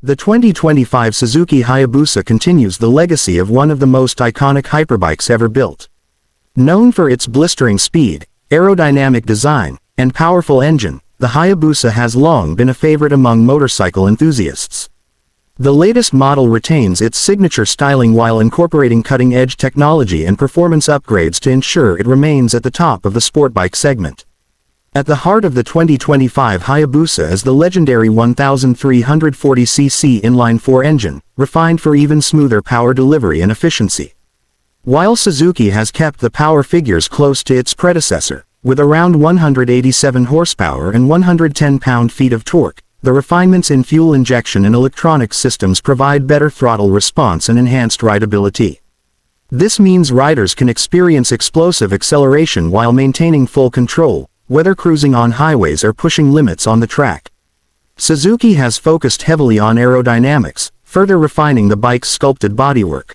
The 2025 Suzuki Hayabusa continues the legacy of one of the most iconic hyperbikes ever built. Known for its blistering speed, aerodynamic design, and powerful engine, the Hayabusa has long been a favorite among motorcycle enthusiasts. The latest model retains its signature styling while incorporating cutting-edge technology and performance upgrades to ensure it remains at the top of the sportbike segment. At the heart of the 2025 Hayabusa is the legendary 1340cc inline-4 engine, refined for even smoother power delivery and efficiency. While Suzuki has kept the power figures close to its predecessor, with around 187 horsepower and 110 pound-feet of torque, the refinements in fuel injection and electronics systems provide better throttle response and enhanced rideability. This means riders can experience explosive acceleration while maintaining full control, whether cruising on highways or pushing limits on the track. Suzuki has focused heavily on aerodynamics, further refining the bike's sculpted bodywork.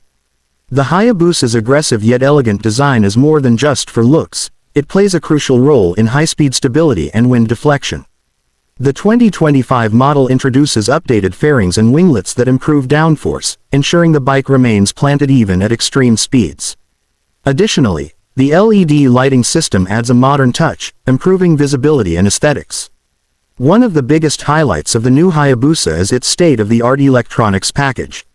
The Hayabusa's aggressive yet elegant design is more than just for looks, it plays a crucial role in high-speed stability and wind deflection. The 2025 model introduces updated fairings and winglets that improve downforce, ensuring the bike remains planted even at extreme speeds. Additionally, the LED lighting system adds a modern touch, improving visibility and aesthetics. One of the biggest highlights of the new Hayabusa is its state-of-the-art electronics package.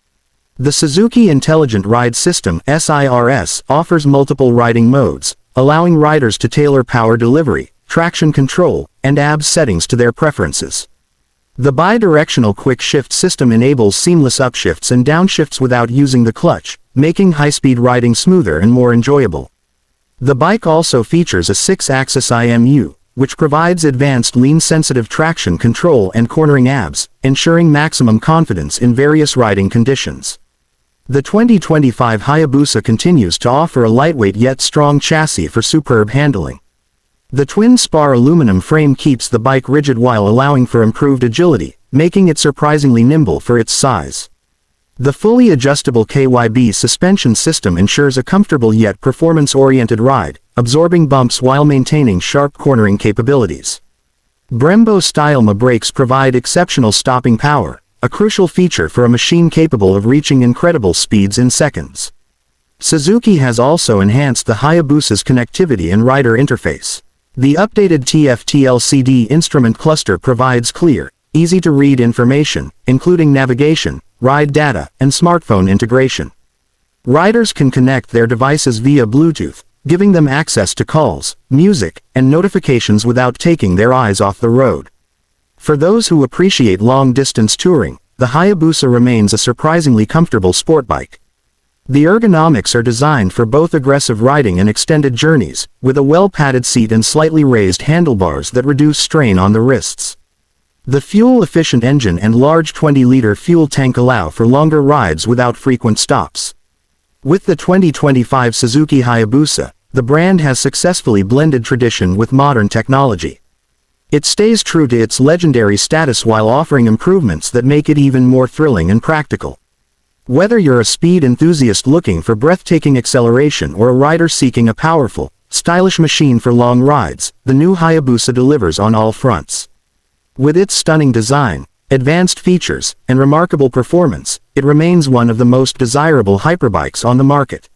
The Suzuki Intelligent Ride System (SIRS) offers multiple riding modes, allowing riders to tailor power delivery, traction control, and ABS settings to their preferences. The bi-directional quick shift system enables seamless upshifts and downshifts without using the clutch, making high-speed riding smoother and more enjoyable. The bike also features a 6-axis IMU, which provides advanced lean-sensitive traction control and cornering ABS, ensuring maximum confidence in various riding conditions. The 2025 Hayabusa continues to offer a lightweight yet strong chassis for superb handling. The twin-spar aluminum frame keeps the bike rigid while allowing for improved agility, making it surprisingly nimble for its size. The fully adjustable KYB suspension system ensures a comfortable yet performance-oriented ride, absorbing bumps while maintaining sharp cornering capabilities. Brembo-style brakes provide exceptional stopping power, a crucial feature for a machine capable of reaching incredible speeds in seconds. Suzuki has also enhanced the Hayabusa's connectivity and rider interface. The updated TFT LCD instrument cluster provides clear, easy-to-read information, including navigation, ride data, and smartphone integration. Riders can connect their devices via Bluetooth, giving them access to calls, music, and notifications without taking their eyes off the road. For those who appreciate long-distance touring, the Hayabusa remains a surprisingly comfortable sport bike. The ergonomics are designed for both aggressive riding and extended journeys, with a well-padded seat and slightly raised handlebars that reduce strain on the wrists. The fuel-efficient engine and large 20-liter fuel tank allow for longer rides without frequent stops. With the 2025 Suzuki Hayabusa, the brand has successfully blended tradition with modern technology. It stays true to its legendary status while offering improvements that make it even more thrilling and practical. Whether you're a speed enthusiast looking for breathtaking acceleration or a rider seeking a powerful, stylish machine for long rides, the new Hayabusa delivers on all fronts. With its stunning design, advanced features, and remarkable performance, it remains one of the most desirable hyperbikes on the market.